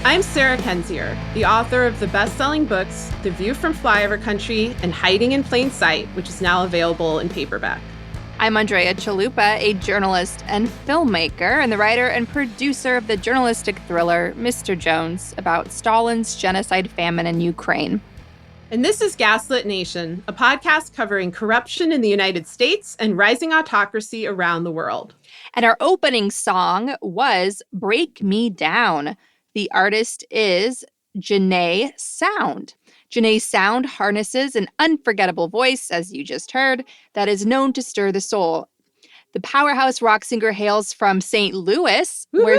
I'm Sarah Kendzior, the author of the best-selling books The View from Flyover Country and Hiding in Plain Sight, which is now available in paperback. I'm Andrea Chalupa, a journalist and filmmaker, and the writer and producer of the journalistic thriller Mr. Jones about Stalin's genocide famine in Ukraine. And this is Gaslit Nation, a podcast covering corruption in the United States and rising autocracy around the world. And our opening song was Break Me Down. The artist is Janae Sound. Janae Sound harnesses an unforgettable voice, as you just heard, that is known to stir the soul. The powerhouse rock singer hails from St. Louis, where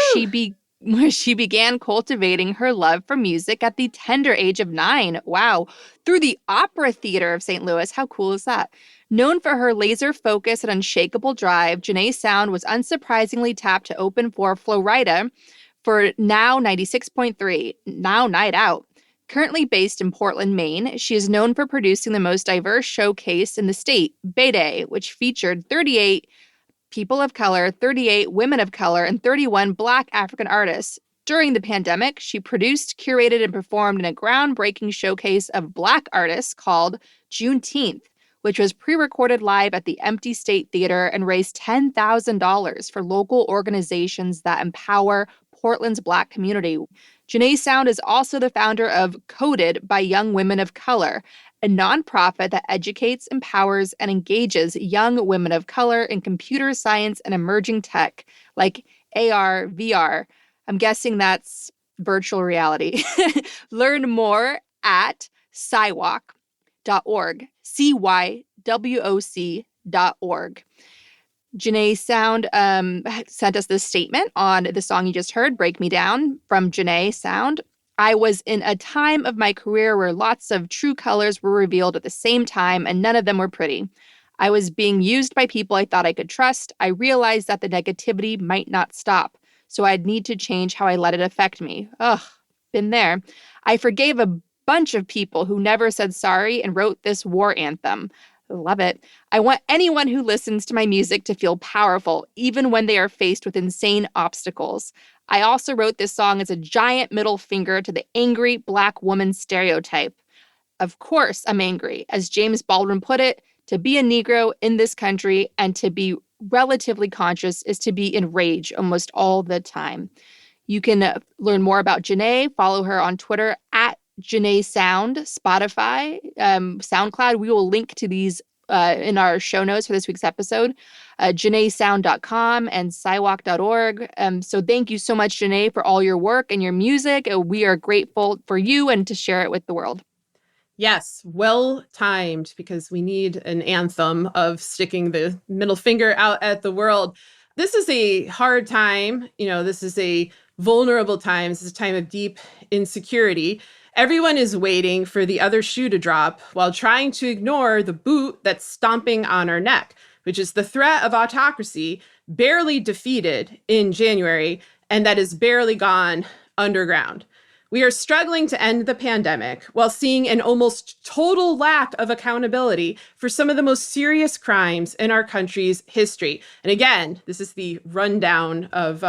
she began cultivating her love for music at the tender age of 9. Wow. Through the Opera Theater of St. Louis. How cool is that? Known for her laser focus and unshakable drive, Janae Sound was unsurprisingly tapped to open for Florida for Now 96.3, Now Night Out. Currently based in Portland, Maine, she is known for producing the most diverse showcase in the state, Bay Day, which featured 38 people of color, 38 women of color, and 31 Black African artists. During the pandemic, she produced, curated, and performed in a groundbreaking showcase of Black artists called Juneteenth, which was pre-recorded live at the Empty State Theater and raised $10,000 for local organizations that empower Portland's Black community. Janae Sound is also the founder of Coded by Young Women of Color, a nonprofit that educates, empowers, and engages young women of color in computer science and emerging tech like AR, VR. I'm guessing that's virtual reality. Learn more at cywok.org, CYWOC.org. Janae Sound sent us this statement on the song you just heard, Break Me Down, from Janae Sound. I was in a time of my career where lots of true colors were revealed at the same time, and none of them were pretty. I was being used by people I thought I could trust. I realized that the negativity might not stop, so I'd need to change how I let it affect me. Ugh, been there. I forgave a bunch of people who never said sorry and wrote this war anthem. Love it. I want anyone who listens to my music to feel powerful, even when they are faced with insane obstacles. I also wrote this song as a giant middle finger to the angry Black woman stereotype. Of course, I'm angry. As James Baldwin put it, to be a Negro in this country and to be relatively conscious is to be in rage almost all the time. You can learn more about Janae. Follow her on Twitter at Janae Sound, Spotify, SoundCloud. We will link to these in our show notes for this week's episode, JanaeSound.com and cywok.org. So thank you so much, Janae, for all your work and your music. We are grateful for you and to share it with the world. Yes, well timed, because we need an anthem of sticking the middle finger out at the world. This is a hard time. This is a vulnerable time. This is a time of deep insecurity. Everyone is waiting for the other shoe to drop while trying to ignore the boot that's stomping on our neck, which is the threat of autocracy barely defeated in January and that is barely gone underground. We are struggling to end the pandemic while seeing an almost total lack of accountability for some of the most serious crimes in our country's history. And again, this is the rundown of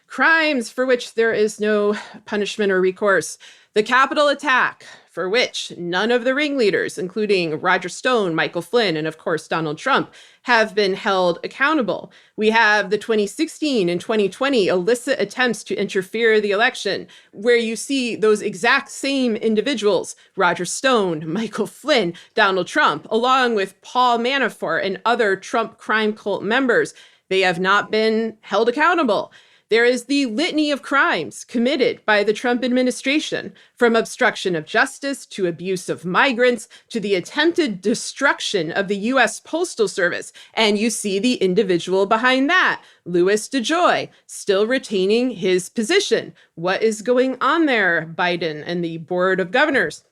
crimes for which there is no punishment or recourse. The Capitol attack, for which none of the ringleaders, including Roger Stone, Michael Flynn, and of course Donald Trump, have been held accountable. We have the 2016 and 2020 illicit attempts to interfere the election, where you see those exact same individuals, Roger Stone, Michael Flynn, Donald Trump, along with Paul Manafort and other Trump crime cult members. They have not been held accountable. There is the litany of crimes committed by the Trump administration, from obstruction of justice to abuse of migrants to the attempted destruction of the U.S. Postal Service. And you see the individual behind that, Louis DeJoy, still retaining his position. What is going on there, Biden and the Board of Governors?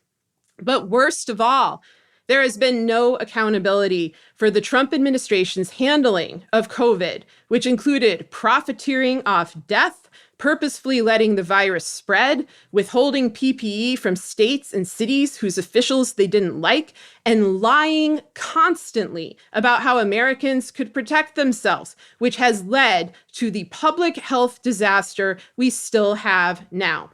But worst of all, there has been no accountability for the Trump administration's handling of COVID, which included profiteering off death, purposefully letting the virus spread, withholding PPE from states and cities whose officials they didn't like, and lying constantly about how Americans could protect themselves, which has led to the public health disaster we still have now.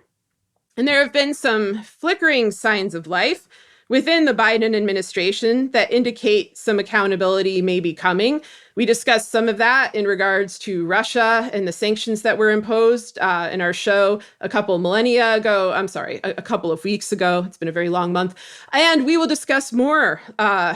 And there have been some flickering signs of life within the Biden administration that indicate some accountability may be coming. We discussed some of that in regards to Russia and the sanctions that were imposed in our show a couple of weeks ago. It's been a very long month. And we will discuss more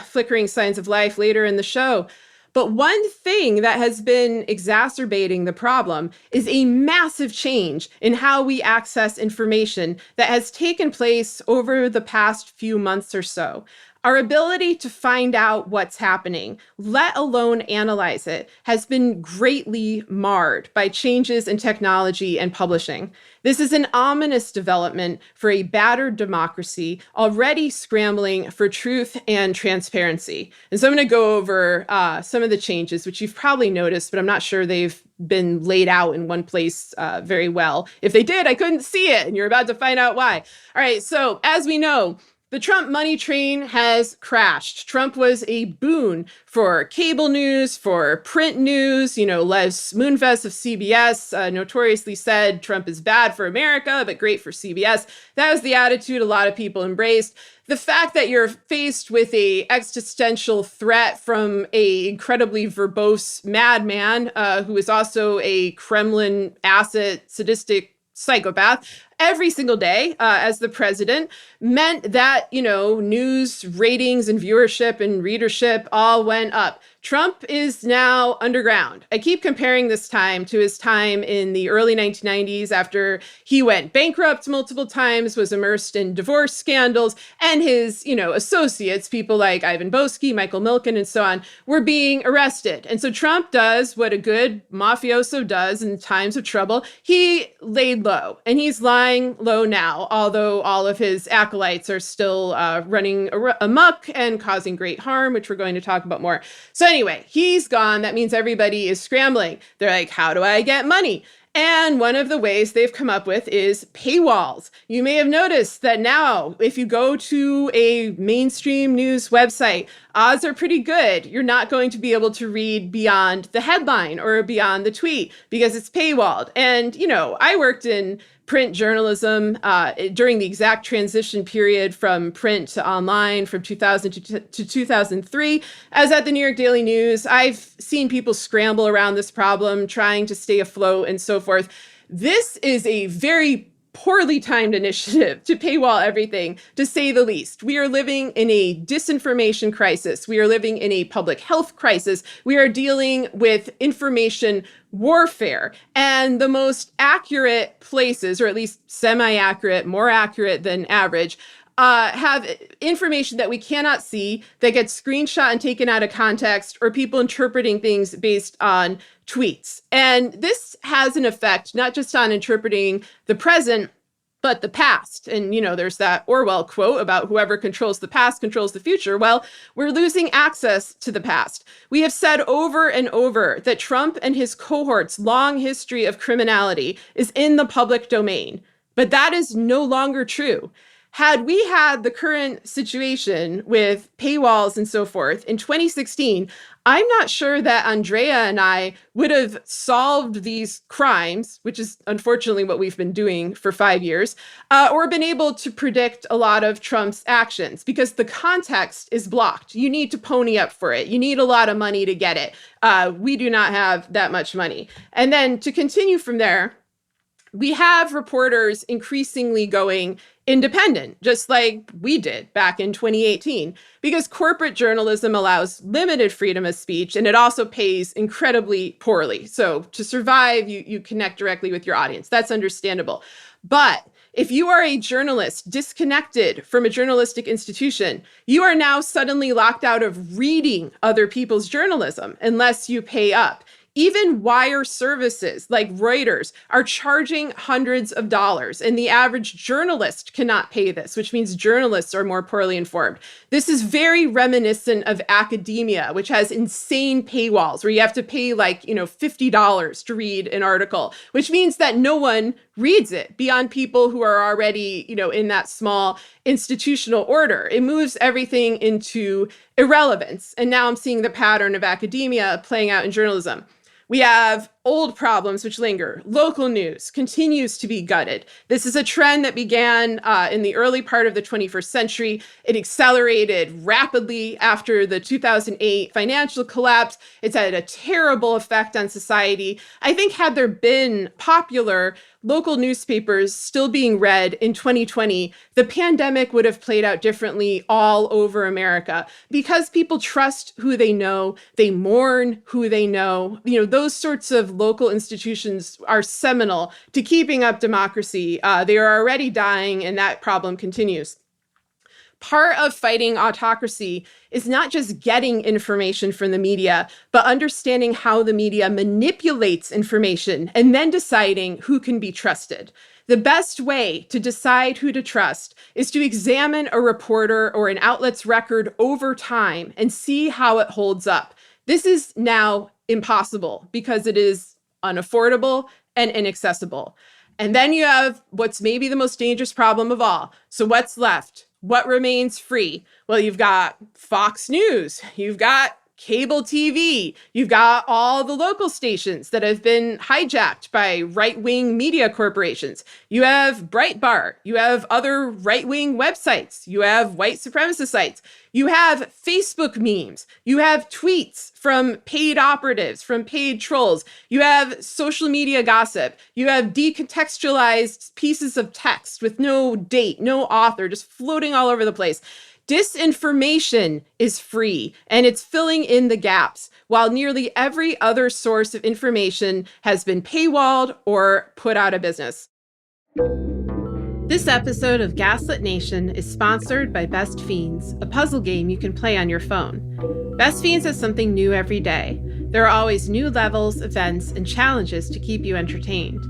flickering signs of life later in the show. But one thing that has been exacerbating the problem is a massive change in how we access information that has taken place over the past few months or so. Our ability to find out what's happening, let alone analyze it, has been greatly marred by changes in technology and publishing. This is an ominous development for a battered democracy already scrambling for truth and transparency. And so I'm going to go over some of the changes, which you've probably noticed, but I'm not sure they've been laid out in one place very well. If they did, I couldn't see it, and you're about to find out why. All right, so as we know, the Trump money train has crashed. Trump was a boon for cable news, for print news. Les Moonves of CBS notoriously said Trump is bad for America, but great for CBS. That was the attitude a lot of people embraced. The fact that you're faced with a existential threat from a incredibly verbose madman who is also a Kremlin asset, sadistic psychopath every single day as the president meant that, news ratings and viewership and readership all went up. Trump is now underground. I keep comparing this time to his time in the early 1990s after he went bankrupt multiple times, was immersed in divorce scandals, and his, associates, people like Ivan Boesky, Michael Milken, and so on, were being arrested. And so Trump does what a good mafioso does in times of trouble. He laid low, and he's lying low now, although all of his acolytes are still running amok and causing great harm, which we're going to talk about more. So anyway, he's gone. That means everybody is scrambling. They're like, how do I get money? And one of the ways they've come up with is paywalls. You may have noticed that now, if you go to a mainstream news website, odds are pretty good you're not going to be able to read beyond the headline or beyond the tweet because it's paywalled. And, I worked in print journalism during the exact transition period from print to online from 2000 to 2003. As at the New York Daily News, I've seen people scramble around this problem, trying to stay afloat and so forth. This is a very poorly timed initiative to paywall everything, to say the least. We are living in a disinformation crisis. We are living in a public health crisis. We are dealing with information warfare. And the most accurate places, or at least semi-accurate, more accurate than average, have information that we cannot see that gets screenshot and taken out of context, or people interpreting things based on tweets. And this has an effect not just on interpreting the present, but the past. And, there's that Orwell quote about whoever controls the past controls the future. Well, we're losing access to the past. We have said over and over that Trump and his cohort's long history of criminality is in the public domain, but that is no longer true. Had we had the current situation with paywalls and so forth in 2016, I'm not sure that Andrea and I would have solved these crimes, which is unfortunately what we've been doing for 5 years, or been able to predict a lot of Trump's actions, because the context is blocked. You need to pony up for it. You need a lot of money to get it. We do not have that much money. And then to continue from there, we have reporters increasingly going independent, just like we did back in 2018, because corporate journalism allows limited freedom of speech, and it also pays incredibly poorly. So to survive, you connect directly with your audience. That's understandable. But if you are a journalist disconnected from a journalistic institution, you are now suddenly locked out of reading other people's journalism unless you pay up. Even wire services like Reuters are charging hundreds of dollars, and the average journalist cannot pay this, which means journalists are more poorly informed. This is very reminiscent of academia, which has insane paywalls where you have to pay $50 to read an article, which means that no one reads it beyond people who are already, in that small institutional order. It moves everything into irrelevance. And now I'm seeing the pattern of academia playing out in journalism. We have old problems which linger. Local news continues to be gutted. This is a trend that began in the early part of the 21st century. It accelerated rapidly after the 2008 financial collapse. It's had a terrible effect on society. I think had there been popular local newspapers still being read in 2020, the pandemic would have played out differently all over America because people trust who they know, they mourn who they know. Those sorts of local institutions are seminal to keeping up democracy. They are already dying, and that problem continues. Part of fighting autocracy is not just getting information from the media, but understanding how the media manipulates information and then deciding who can be trusted. The best way to decide who to trust is to examine a reporter or an outlet's record over time and see how it holds up. This is now impossible because it is unaffordable and inaccessible. And then you have what's maybe the most dangerous problem of all. So what's left? What remains free? Well, you've got Fox News, you've got cable TV, you've got all the local stations that have been hijacked by right-wing media corporations. You have Breitbart, you have other right-wing websites, you have white supremacist sites, you have Facebook memes, you have tweets from paid operatives, from paid trolls, you have social media gossip, you have decontextualized pieces of text with no date, no author, just floating all over the place. Disinformation is free, and it's filling in the gaps, while nearly every other source of information has been paywalled or put out of business. This episode of Gaslit Nation is sponsored by Best Fiends, a puzzle game you can play on your phone. Best Fiends has something new every day. There are always new levels, events, and challenges to keep you entertained.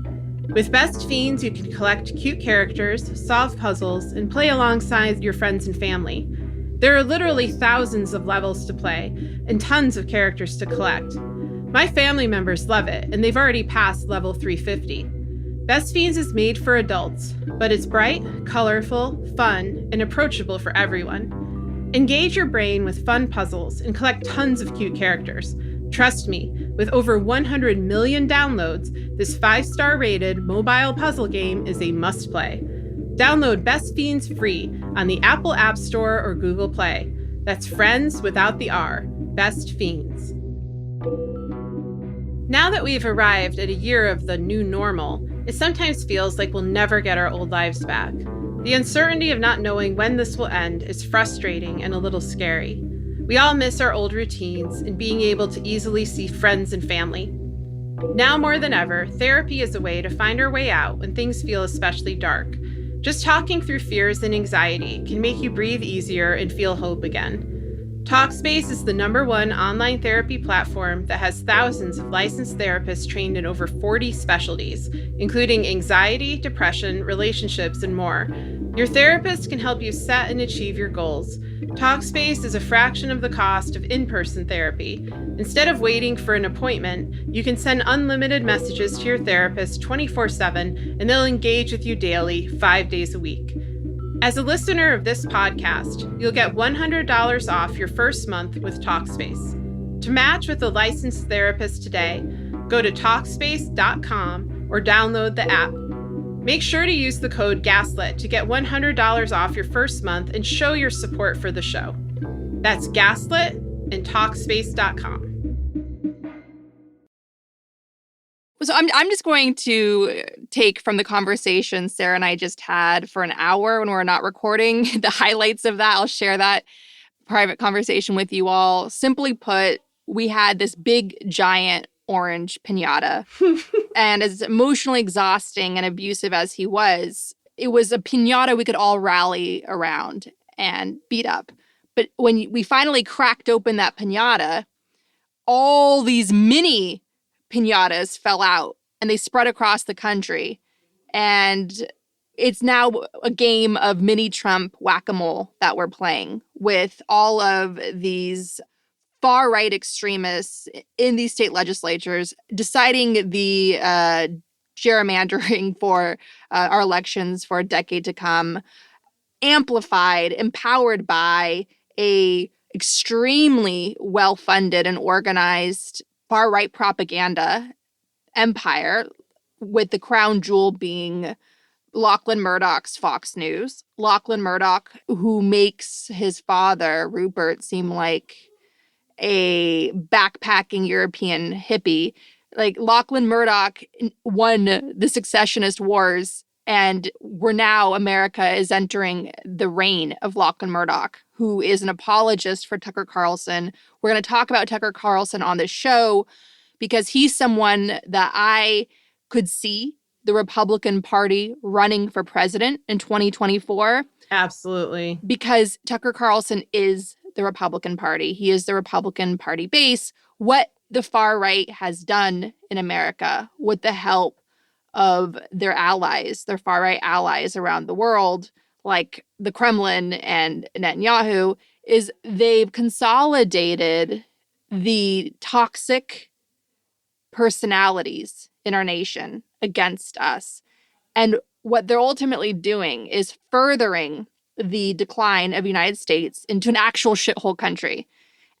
With Best Fiends, you can collect cute characters, solve puzzles, and play alongside your friends and family. There are literally thousands of levels to play and tons of characters to collect. My family members love it, and they've already passed level 350. Best Fiends is made for adults, but it's bright, colorful, fun, and approachable for everyone. Engage your brain with fun puzzles and collect tons of cute characters. Trust me, with over 100 million downloads, this 5-star rated mobile puzzle game is a must-play. Download Best Fiends free on the Apple App Store or Google Play. That's friends without the R. Best Fiends. Now that we've arrived at a year of the new normal, it sometimes feels like we'll never get our old lives back. The uncertainty of not knowing when this will end is frustrating and a little scary. We all miss our old routines and being able to easily see friends and family. Now more than ever, therapy is a way to find our way out when things feel especially dark. Just talking through fears and anxiety can make you breathe easier and feel hope again. Talkspace is the #1 online therapy platform that has thousands of licensed therapists trained in over 40 specialties, including anxiety, depression, relationships, and more. Your therapist can help you set and achieve your goals. Talkspace is a fraction of the cost of in-person therapy. Instead of waiting for an appointment, you can send unlimited messages to your therapist 24/7, and they'll engage with you daily, 5 days a week. As a listener of this podcast, you'll get $100 off your first month with Talkspace. To match with a licensed therapist today, go to Talkspace.com or download the app. Make sure to use the code GASLIT to get $100 off your first month and show your support for the show. That's GASLIT and Talkspace.com. So I'm just going to take from the conversation Sarah and I just had for an hour when we're not recording, the highlights of that. I'll share that private conversation with you all. Simply put, we had this big, giant orange piñata. And as emotionally exhausting and abusive as he was, it was a piñata we could all rally around and beat up. But when we finally cracked open that piñata, all these mini piñatas fell out and they spread across the country. And it's now a game of mini Trump whack-a-mole that we're playing with all of these far-right extremists in these state legislatures deciding the gerrymandering for our elections for a decade to come, amplified, empowered by a extremely well-funded and organized far-right propaganda empire, with the crown jewel being Lachlan Murdoch's Fox News. Lachlan Murdoch, who makes his father, Rupert, seem like a backpacking European hippie. Like, Lachlan Murdoch won the secessionist wars, and America is entering the reign of Lachlan Murdoch, who is an apologist for Tucker Carlson. We're going to talk about Tucker Carlson on this show because he's someone that I could see the Republican Party running for president in 2024. Absolutely. Because Tucker Carlson is the Republican Party. He is the Republican Party base. What the far right has done in America with the help of their allies, their far right allies around the world, like the Kremlin and Netanyahu, is they've consolidated the toxic personalities in our nation against us. And what they're ultimately doing is furthering the decline of the United States into an actual shithole country.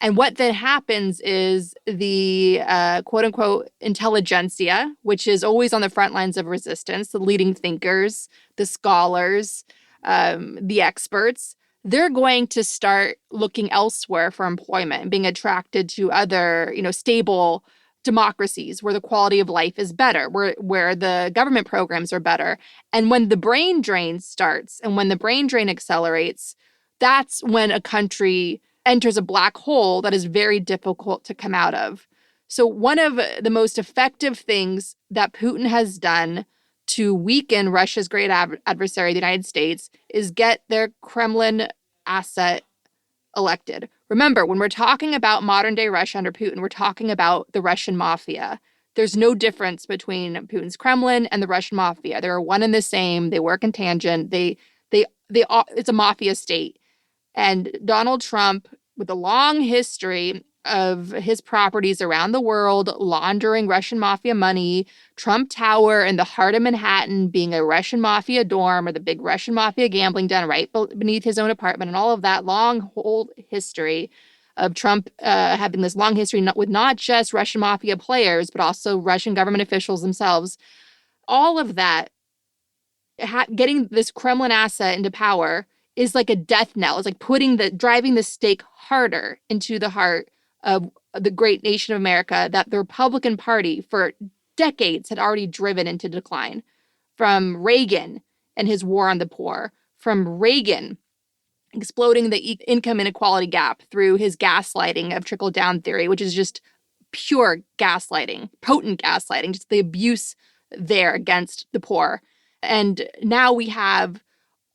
And what then happens is the quote unquote intelligentsia, which is always on the front lines of resistance, the leading thinkers, the scholars, the experts, they're going to start looking elsewhere for employment and being attracted to other, stable democracies where the quality of life is better, where the government programs are better. And when the brain drain starts and when the brain drain accelerates, that's when a country enters a black hole that is very difficult to come out of. So one of the most effective things that Putin has done to weaken Russia's great adversary, the United States, is get their Kremlin asset elected. Remember, when we're talking about modern day Russia under Putin, we're talking about the Russian mafia. There's no difference between Putin's Kremlin and the Russian mafia. They're one and the same. They work in tangent. It's a mafia state. And Donald Trump, with a long history of his properties around the world laundering Russian mafia money, Trump Tower in the heart of Manhattan being a Russian mafia dorm, or the big Russian mafia gambling den right beneath his own apartment, and all of that long whole history of Trump having this long history with not just Russian mafia players, but also Russian government officials themselves. All of that, getting this Kremlin asset into power is like a death knell. It's like driving the stake harder into the heart of the great nation of America that the Republican Party for decades had already driven into decline. From Reagan and his war on the poor, from Reagan exploding the income inequality gap through his gaslighting of trickle-down theory, which is just pure gaslighting, potent gaslighting, just the abuse there against the poor. And now we have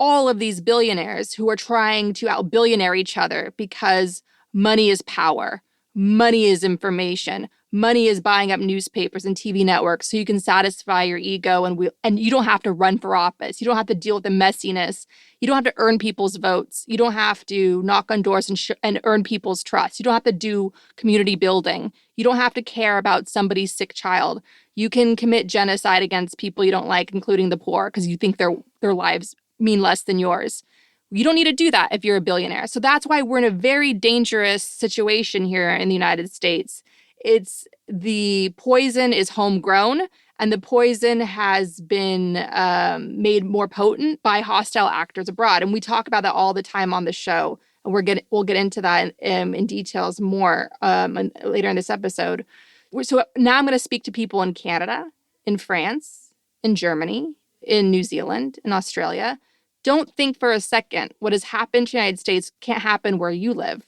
all of these billionaires who are trying to out-billionaire each other because money is power. Money is information. Money is buying up newspapers and TV networks so you can satisfy your ego and you don't have to run for office. You don't have to deal with the messiness. You don't have to earn people's votes. You don't have to knock on doors and earn people's trust. You don't have to do community building. You don't have to care about somebody's sick child. You can commit genocide against people you don't like, including the poor, because you think their lives mean less than yours. You don't need to do that if you're a billionaire. So that's why we're in a very dangerous situation here in the United States. The poison is homegrown, and the poison has been made more potent by hostile actors abroad. And we talk about that all the time on the show. And we'll get into that in details more later in this episode. So now I'm going to speak to people in Canada, in France, in Germany, in New Zealand, in Australia. Don't think for a second what has happened to the United States can't happen where you live.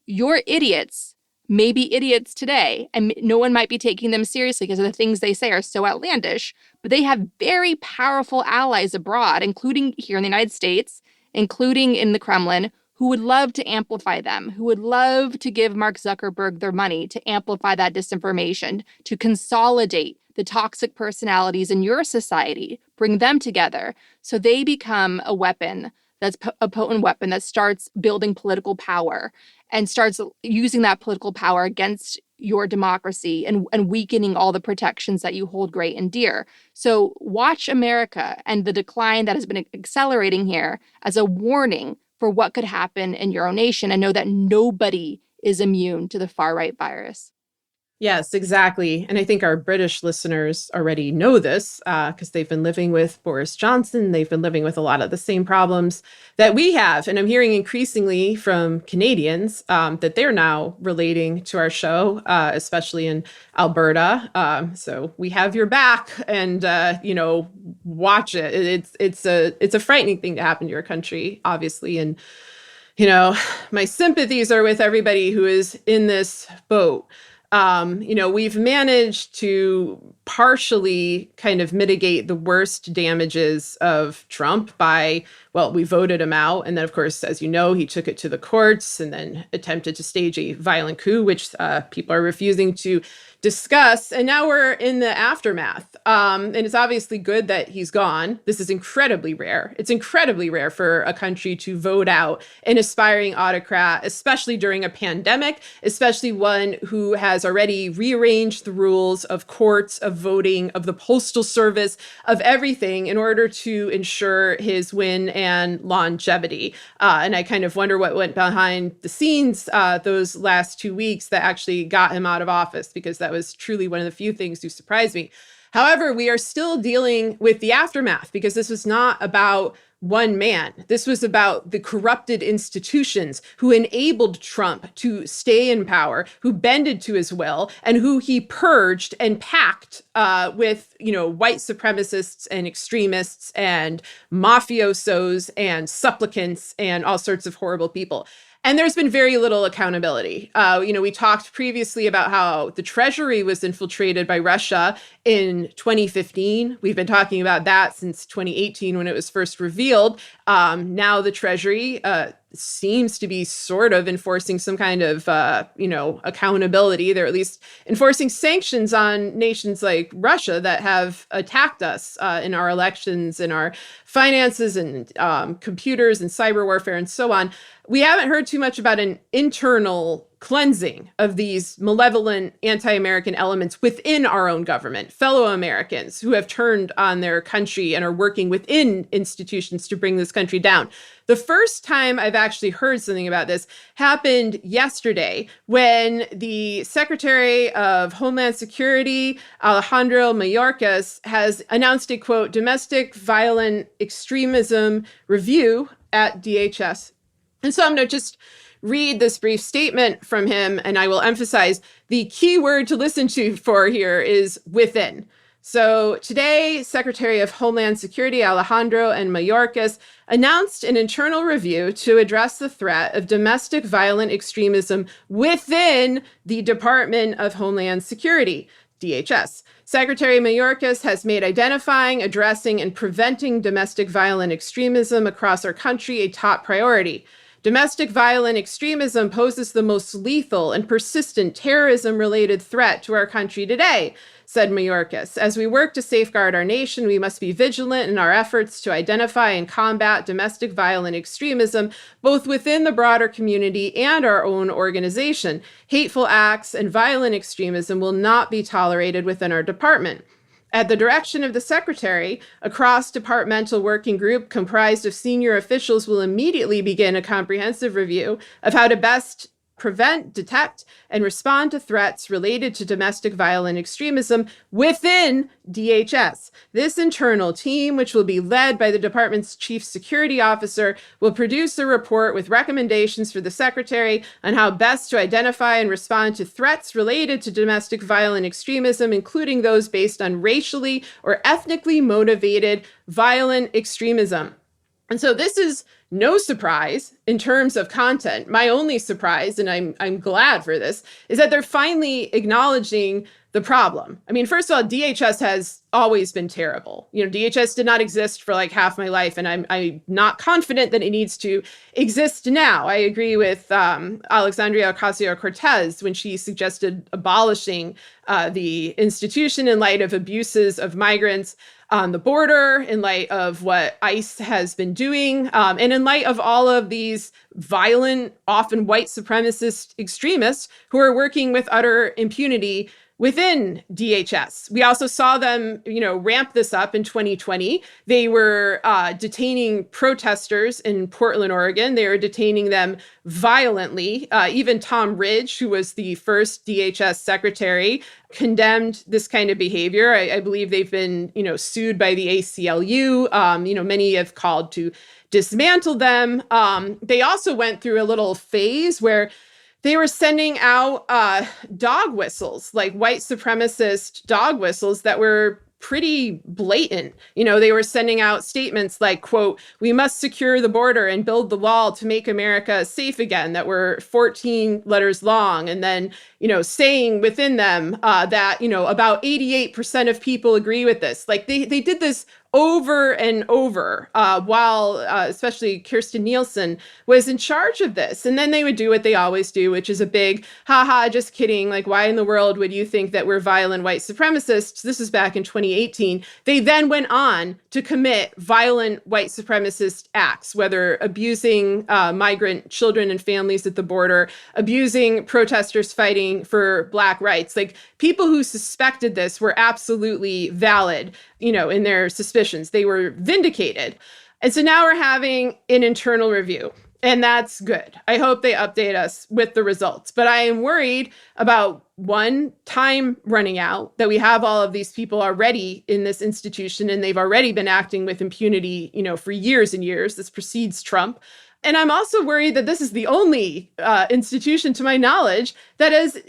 Your idiots may be idiots today, and no one might be taking them seriously because of the things they say are so outlandish, but they have very powerful allies abroad, including here in the United States, including in the Kremlin, who would love to amplify them, who would love to give Mark Zuckerberg their money to amplify that disinformation, to consolidate the toxic personalities in your society, bring them together so they become a weapon that's a potent weapon that starts building political power and starts using that political power against your democracy and weakening all the protections that you hold great and dear. So watch America and the decline that has been accelerating here as a warning for what could happen in your own nation, and know that nobody is immune to the far-right virus. Yes, exactly. And I think our British listeners already know this because they've been living with Boris Johnson. They've been living with a lot of the same problems that we have. And I'm hearing increasingly from Canadians that they're now relating to our show, especially in Alberta. So we have your back, and watch it. It's a frightening thing to happen to your country, obviously. And my sympathies are with everybody who is in this boat. We've managed to partially kind of mitigate the worst damages of Trump by, well, we voted him out. And then, of course, as you know, he took it to the courts and then attempted to stage a violent coup, which people are refusing to discuss. And now we're in the aftermath. And it's obviously good that he's gone. This is incredibly rare. It's incredibly rare for a country to vote out an aspiring autocrat, especially during a pandemic, especially one who has already rearranged the rules of courts, of voting, of the postal service, of everything in order to ensure his win and longevity. And I kind of wonder what went behind the scenes those last 2 weeks that actually got him out of office, because that was truly one of the few things to surprise me. However, we are still dealing with the aftermath, because this was not about one man. This was about the corrupted institutions who enabled Trump to stay in power, who bended to his will, and who he purged and packed with, white supremacists and extremists and mafiosos and supplicants and all sorts of horrible people. And there's been very little accountability. We talked previously about how the Treasury was infiltrated by Russia in 2015. We've been talking about that since 2018 when it was first revealed. Now the Treasury seems to be sort of enforcing some kind of, accountability. They're at least enforcing sanctions on nations like Russia that have attacked us in our elections, in our finances, and computers and cyber warfare and so on. We haven't heard too much about an internal cleansing of these malevolent anti-American elements within our own government, fellow Americans who have turned on their country and are working within institutions to bring this country down. The first time I've actually heard something about this happened yesterday when the Secretary of Homeland Security, Alejandro Mayorkas, has announced a, quote, domestic violent extremism review at DHS. And so I'm going to just read this brief statement from him, and I will emphasize the key word to listen to for here is within. So today, Secretary of Homeland Security Alejandro and Mayorkas announced an internal review to address the threat of domestic violent extremism within the Department of Homeland Security, DHS. Secretary Mayorkas has made identifying, addressing, and preventing domestic violent extremism across our country a top priority. Domestic violent extremism poses the most lethal and persistent terrorism-related threat to our country today, said Mayorkas. As we work to safeguard our nation, we must be vigilant in our efforts to identify and combat domestic violent extremism, both within the broader community and our own organization. Hateful acts and violent extremism will not be tolerated within our department. At the direction of the Secretary, a cross-departmental working group comprised of senior officials will immediately begin a comprehensive review of how to best prevent, detect, and respond to threats related to domestic violent extremism within DHS. This internal team, which will be led by the department's chief security officer, will produce a report with recommendations for the Secretary on how best to identify and respond to threats related to domestic violent extremism, including those based on racially or ethnically motivated violent extremism. And so this is no surprise in terms of content. My only surprise, and I'm glad for this, is that they're finally acknowledging the problem. I mean, first of all, DHS has always been terrible. DHS did not exist for like half my life, and I'm not confident that it needs to exist now. I agree with Alexandria Ocasio-Cortez when she suggested abolishing the institution in light of abuses of migrants on the border, in light of what ICE has been doing, and in light of all of these violent, often white supremacist extremists who are working with utter impunity within DHS. We also saw them, ramp this up in 2020. They were detaining protesters in Portland, Oregon. They were detaining them violently. Even Tom Ridge, who was the first DHS secretary, condemned this kind of behavior. I believe they've been, sued by the ACLU. Many have called to dismantle them. They also went through a little phase where they were sending out dog whistles, like white supremacist dog whistles that were pretty blatant. They were sending out statements like, quote, "We must secure the border and build the wall to make America safe again," that were 14 letters long. And then, saying within them that, about 88% of people agree with this. Like they did this over and over while especially Kirstjen Nielsen was in charge of this. And then they would do what they always do, which is a big, haha, just kidding. Like, why in the world would you think that we're violent white supremacists? This is back in 2018. They then went on to commit violent white supremacist acts, whether abusing migrant children and families at the border, abusing protesters fighting for Black rights. Like, people who suspected this were absolutely valid, in their suspicions. They were vindicated. And so now we're having an internal review, and that's good. I hope they update us with the results. But I am worried about, one, time running out, that we have all of these people already in this institution, and they've already been acting with impunity, for years and years. This precedes Trump. And I'm also worried that this is the only institution, to my knowledge, that has,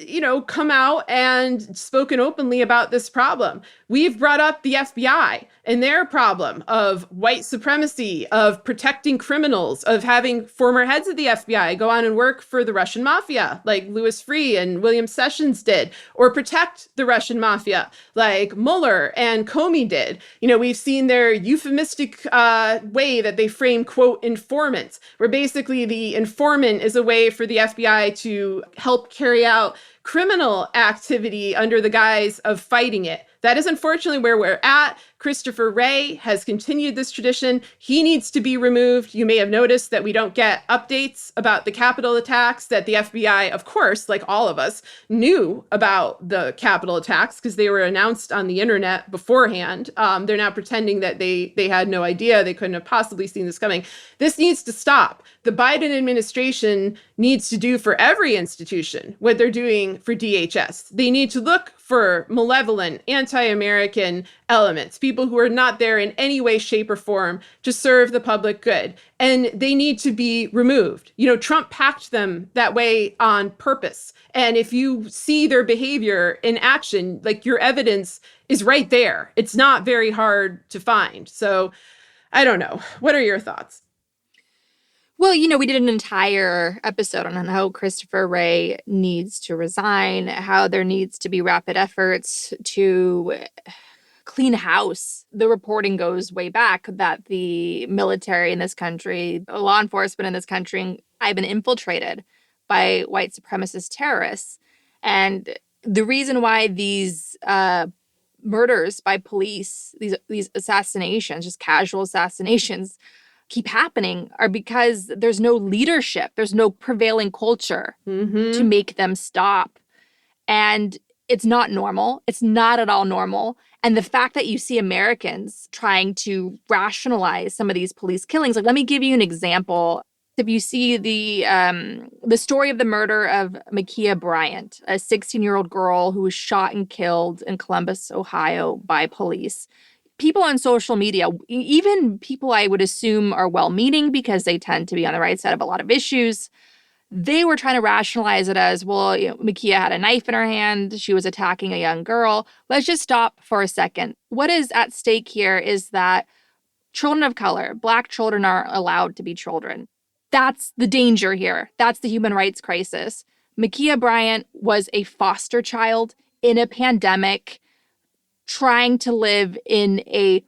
come out and spoken openly about this problem. We've brought up the FBI and their problem of white supremacy, of protecting criminals, of having former heads of the FBI go on and work for the Russian mafia, like Louis Freeh and William Sessions did, or protect the Russian mafia, like Mueller and Comey did. We've seen their euphemistic way that they frame, quote, informants, where basically the informant is a way for the FBI to help carry out criminal activity under the guise of fighting it. That is unfortunately where we're at. Christopher Wray has continued this tradition. He needs to be removed. You may have noticed that we don't get updates about the Capitol attacks, that the FBI, of course, like all of us, knew about the Capitol attacks because they were announced on the internet beforehand. They're now pretending that they had no idea. They couldn't have possibly seen this coming. This needs to stop. The Biden administration needs to do for every institution what they're doing for DHS. They need to look for malevolent, anti-American elements, people who are not there in any way, shape, or form to serve the public good. And they need to be removed. Trump packed them that way on purpose. And if you see their behavior in action, like, your evidence is right there. It's not very hard to find. So I don't know. What are your thoughts? Well, we did an entire episode on how Christopher Wray needs to resign, how there needs to be rapid efforts to clean house. The reporting goes way back that the military in this country, law enforcement in this country, have been infiltrated by white supremacist terrorists. And the reason why these murders by police, these assassinations, just casual assassinations, keep happening are because there's no leadership. There's no prevailing culture to make them stop. And it's not normal. It's not at all normal. And the fact that you see Americans trying to rationalize some of these police killings, like, let me give you an example. If you see the story of the murder of Ma'Khia Bryant, a 16-year-old girl who was shot and killed in Columbus, Ohio by police, people on social media, even people I would assume are well-meaning because they tend to be on the right side of a lot of issues, they were trying to rationalize it as, well, Ma'Khia had a knife in her hand. She was attacking a young girl. Let's just stop for a second. What is at stake here is that children of color, Black children, are allowed to be children. That's the danger here. That's the human rights crisis. Ma'Khia Bryant was a foster child in a pandemic, trying to live in a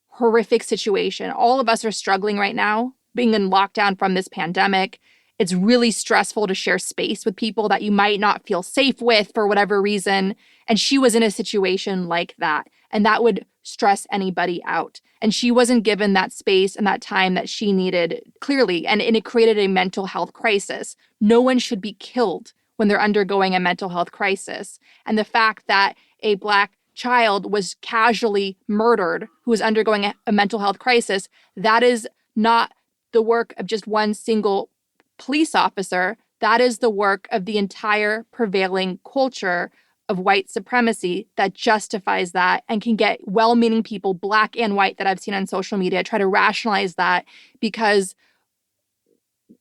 horrific situation. All of us are struggling right now, being in lockdown from this pandemic. It's really stressful to share space with people that you might not feel safe with for whatever reason. And she was in a situation like that. And that would stress anybody out. And she wasn't given that space and that time that she needed, clearly. And it created a mental health crisis. No one should be killed when they're undergoing a mental health crisis. And the fact that a Black child was casually murdered who was undergoing a mental health crisis, that is not the work of just one single police officer. That is the work of the entire prevailing culture of white supremacy that justifies that and can get well-meaning people, Black and white, that I've seen on social media try to rationalize that, because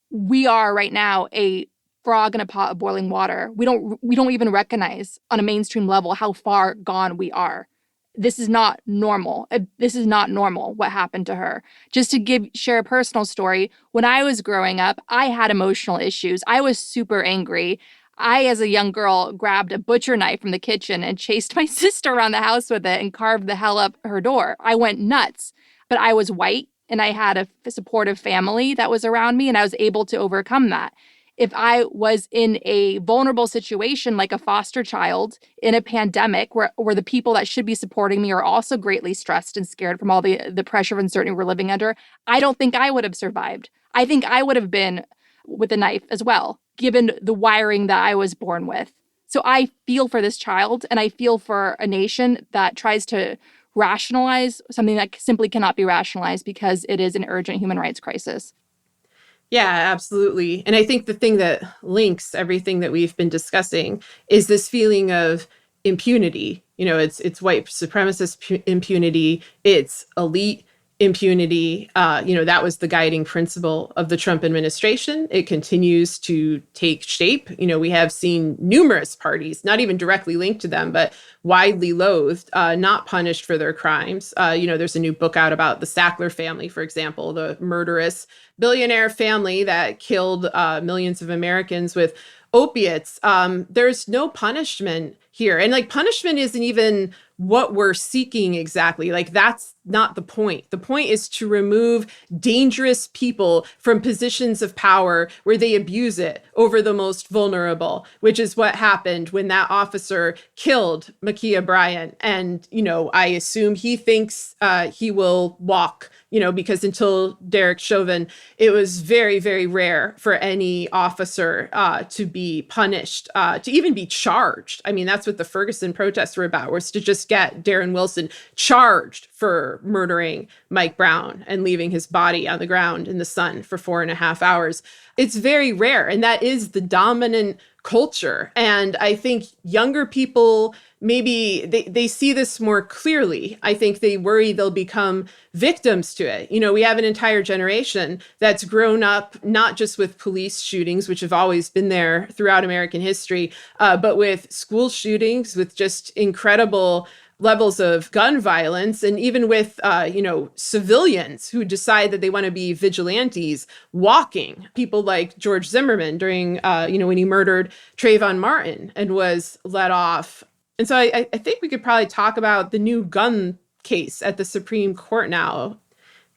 we are right now a frog in a pot of boiling water. We don't even recognize on a mainstream level how far gone we are. This is not normal. This is not normal what happened to her. Just to share a personal story, when I was growing up, I had emotional issues. I was super angry. I, as a young girl, grabbed a butcher knife from the kitchen and chased my sister around the house with it and carved the hell up her door. I went nuts. But I was white and I had a supportive family that was around me, and I was able to overcome that. If I was in a vulnerable situation like a foster child in a pandemic where the people that should be supporting me are also greatly stressed and scared from all the pressure of uncertainty we're living under, I don't think I would have survived. I think I would have been with a knife as well, given the wiring that I was born with. So I feel for this child, and I feel for a nation that tries to rationalize something that simply cannot be rationalized because it is an urgent human rights crisis. Yeah, absolutely. And I think the thing that links everything that we've been discussing is this feeling of impunity. It's white supremacist impunity, it's elite impunity. That was the guiding principle of the Trump administration. It continues to take shape. We have seen numerous parties, not even directly linked to them, but widely loathed, not punished for their crimes. There's a new book out about the Sackler family, for example, the murderous billionaire family that killed millions of Americans with opiates. There's no punishment here. And punishment isn't even what we're seeking exactly. That's not the point. The point is to remove dangerous people from positions of power where they abuse it over the most vulnerable, which is what happened when that officer killed Ma'Khia Bryant. And, I assume he thinks he will walk, because until Derek Chauvin, it was very, very rare for any officer to be punished, to even be charged. I mean, that's what the Ferguson protests were about, was to just get Darren Wilson charged for murdering Mike Brown and leaving his body on the ground in the sun for 4.5 hours. It's very rare. And that is the dominant culture. And I think younger people, maybe they see this more clearly. I think they worry they'll become victims to it. We have an entire generation that's grown up not just with police shootings, which have always been there throughout American history, but with school shootings, with just incredible levels of gun violence, and even with, civilians who decide that they want to be vigilantes walking. People like George Zimmerman during, when he murdered Trayvon Martin and was let off. And so I think we could probably talk about the new gun case at the Supreme Court now.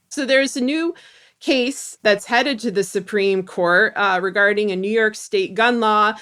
So there's a new case that's headed to the Supreme Court regarding a New York state gun law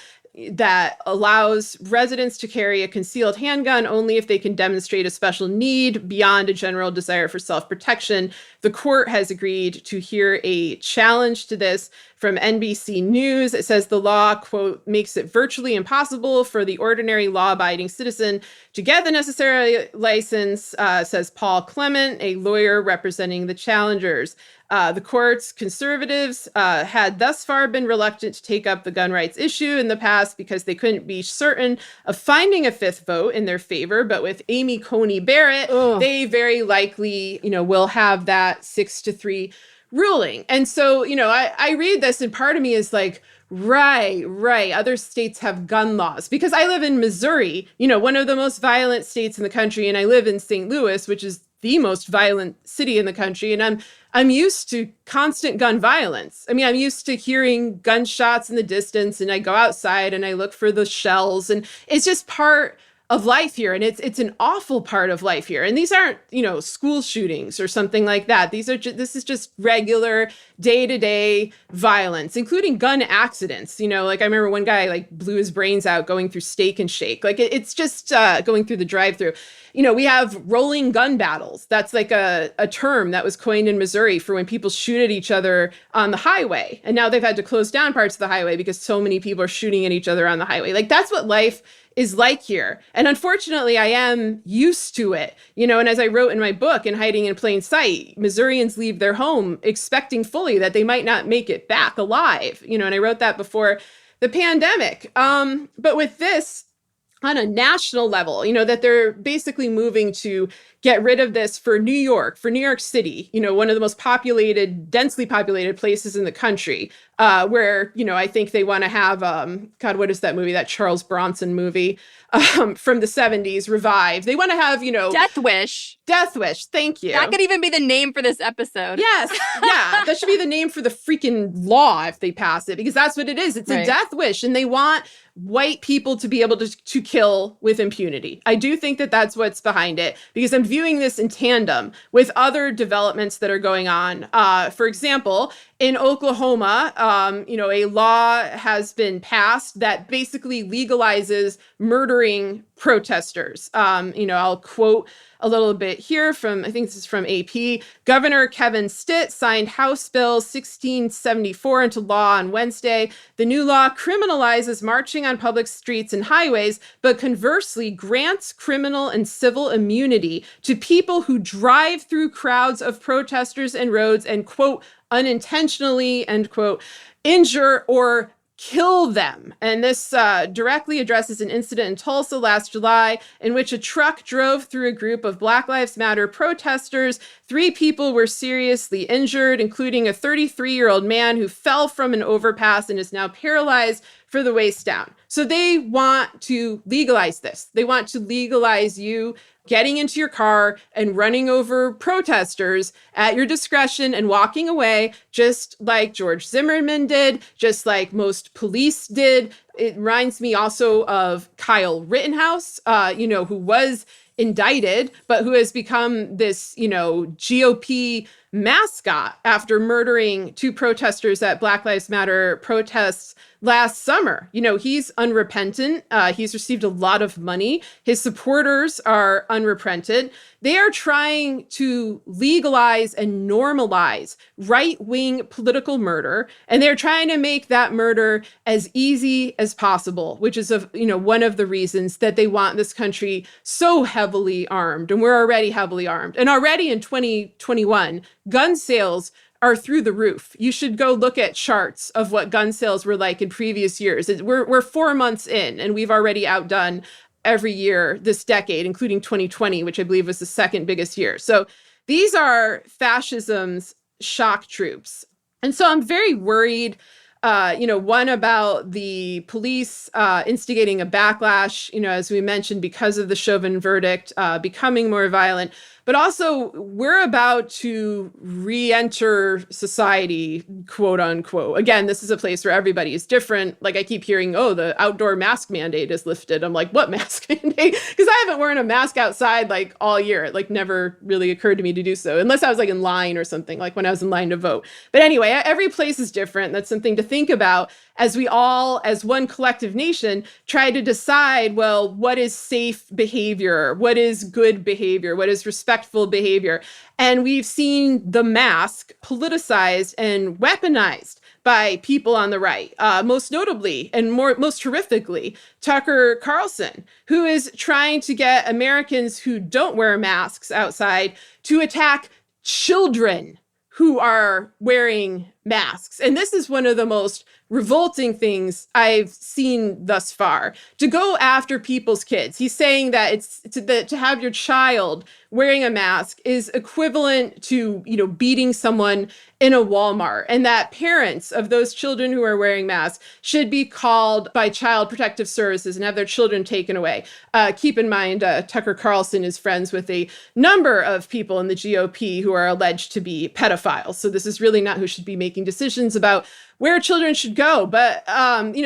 that allows residents to carry a concealed handgun only if they can demonstrate a special need beyond a general desire for self-protection. The court has agreed to hear a challenge to this from NBC News. It says the law, quote, makes it virtually impossible for the ordinary law-abiding citizen to get the necessary license, says Paul Clement, a lawyer representing the challengers. The court's conservatives had thus far been reluctant to take up the gun rights issue in the past because they couldn't be certain of finding a fifth vote in their favor. But with Amy Coney Barrett, they very likely, will have that 6-3 ruling. And so, I read this and part of me is like, right. Other states have gun laws, because I live in Missouri, one of the most violent states in the country. And I live in St. Louis, which is the most violent city in the country. And I'm used to constant gun violence. I mean, I'm used to hearing gunshots in the distance, and I go outside and I look for the shells, and it's just part of life here, and it's an awful part of life here. And these aren't, school shootings or something like that. This is just regular day-to-day violence, including gun accidents. Like I remember one guy like blew his brains out going through Steak and Shake. Like it's just going through the drive-through. We have rolling gun battles. That's like a term that was coined in Missouri for when people shoot at each other on the highway. And now they've had to close down parts of the highway because so many people are shooting at each other on the highway. Like that's what life is like here. And unfortunately, I am used to it. And as I wrote in my book, In Hiding in Plain Sight, Missourians leave their home expecting fully that they might not make it back alive. And I wrote that before the pandemic. But with this, on a national level, that they're basically moving to get rid of this for New York City, one of the most densely populated places in the country, where, I think they want to have, God, what is that movie, that Charles Bronson movie from the 70s, revived. They want to have, Death Wish. Death Wish, thank you. That could even be the name for this episode. Yes, yeah, that should be the name for the freaking law if they pass it, because that's what it is. It's a death wish, and they want white people to be able to kill with impunity. I do think that that's what's behind it, because I'm viewing this in tandem with other developments that are going on. For example, in Oklahoma, a law has been passed that basically legalizes murdering protesters. I'll quote a little bit here from, I think this is from AP. Governor Kevin Stitt signed House Bill 1674 into law on Wednesday. The new law criminalizes marching on public streets and highways, but conversely grants criminal and civil immunity to people who drive through crowds of protesters and roads and, quote, unintentionally, end quote, injure or kill them. And this directly addresses an incident in Tulsa last July in which a truck drove through a group of Black Lives Matter protesters. 3 people were seriously injured, including a 33-year-old man who fell from an overpass and is now paralyzed for the waist down. So they want to legalize this. They want to legalize you getting into your car and running over protesters at your discretion and walking away, just like George Zimmerman did, just like most police did. It reminds me also of Kyle Rittenhouse, who was indicted, but who has become this, GOP mascot after murdering 2 protesters at Black Lives Matter protests last summer. He's unrepentant. He's received a lot of money. His supporters are unrepentant. They are trying to legalize and normalize right-wing political murder, and they're trying to make that murder as easy as possible, which is one of the reasons that they want this country so heavily armed. And we're already heavily armed. And already in 2021, gun sales are through the roof. You should go look at charts of what gun sales were like in previous years. We're 4 months in, and we've already outdone every year this decade, including 2020, which I believe was the second biggest year. So these are fascism's shock troops. And so I'm very worried, one, about the police instigating a backlash, as we mentioned, because of the Chauvin verdict, becoming more violent. But also, we're about to re-enter society, quote unquote. Again, this is a place where everybody is different. Like I keep hearing, the outdoor mask mandate is lifted. I'm like, what mask mandate? Because I haven't worn a mask outside like all year. It like never really occurred to me to do so, unless I was like in line or something, like when I was in line to vote. But anyway, every place is different. That's something to think about as we all, as one collective nation, try to decide, well, what is safe behavior? What is good behavior? What is respectful behavior? And we've seen the mask politicized and weaponized by people on the right, most notably and most horrifically, Tucker Carlson, who is trying to get Americans who don't wear masks outside to attack children who are wearing masks. And this is one of the most revolting things I've seen thus far, to go after people's kids. He's saying that it's to have your child wearing a mask is equivalent to, beating someone in a Walmart, and that parents of those children who are wearing masks should be called by Child Protective Services and have their children taken away. Keep in mind, Tucker Carlson is friends with a number of people in the GOP who are alleged to be pedophiles. So this is really not who should be making decisions about where children should go. But,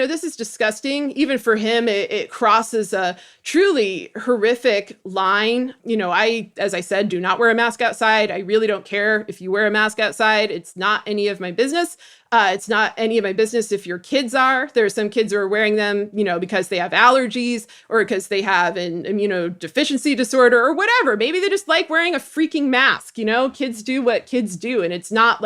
this is disgusting. Even for him, it crosses a truly horrific line. As I said, do not wear a mask outside. I really don't care if you wear a mask outside. It's not any of my business. It's not any of my business if your kids are. There are some kids who are wearing them, because they have allergies or because they have an immunodeficiency disorder or whatever. Maybe they just like wearing a freaking mask. Kids do what kids do, and it's not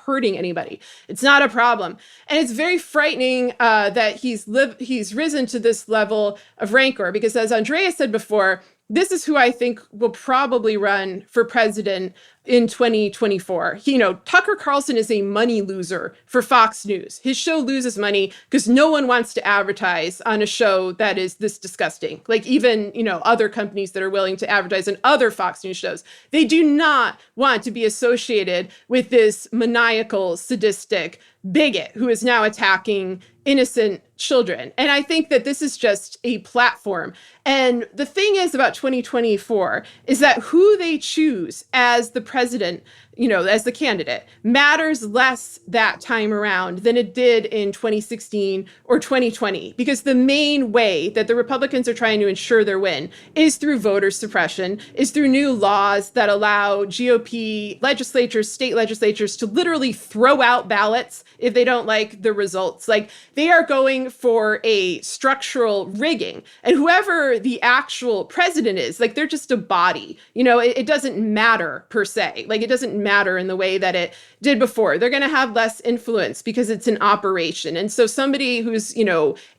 hurting anybody. It's not a problem. And it's very frightening that he's risen to this level of rancor, because as Andrea said before, this is who I think will probably run for president in 2024. Tucker Carlson is a money loser for Fox News. His show loses money because no one wants to advertise on a show that is this disgusting. Like even, other companies that are willing to advertise on other Fox News shows, they do not want to be associated with this maniacal, sadistic bigot who is now attacking innocent children. And I think that this is just a platform. And the thing is about 2024 is that who they choose as the president, as the candidate, matters less that time around than it did in 2016 or 2020, because the main way that the Republicans are trying to ensure their win is through voter suppression, is through new laws that allow GOP legislatures, state legislatures to literally throw out ballots if they don't like the results. Like they are going for a structural rigging, and whoever the actual president is, like they're just a body, it doesn't matter per se. Like it doesn't matter in the way that it did before. They're going to have less influence because it's an operation. And so somebody who's,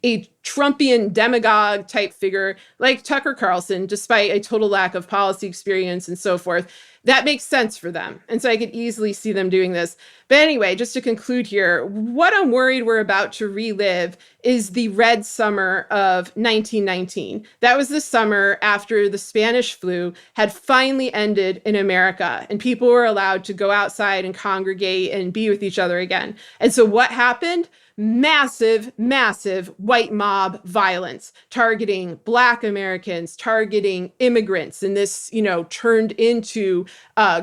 a Trumpian demagogue type figure like Tucker Carlson, despite a total lack of policy experience and so forth, that makes sense for them. And so I could easily see them doing this. But anyway, just to conclude here, what I'm worried we're about to relive is the red summer of 1919. That was the summer after the Spanish flu had finally ended in America and people were allowed to go outside and congregate and be with each other again. And so what happened? Massive, massive white mob violence targeting Black Americans, targeting immigrants. And this, turned into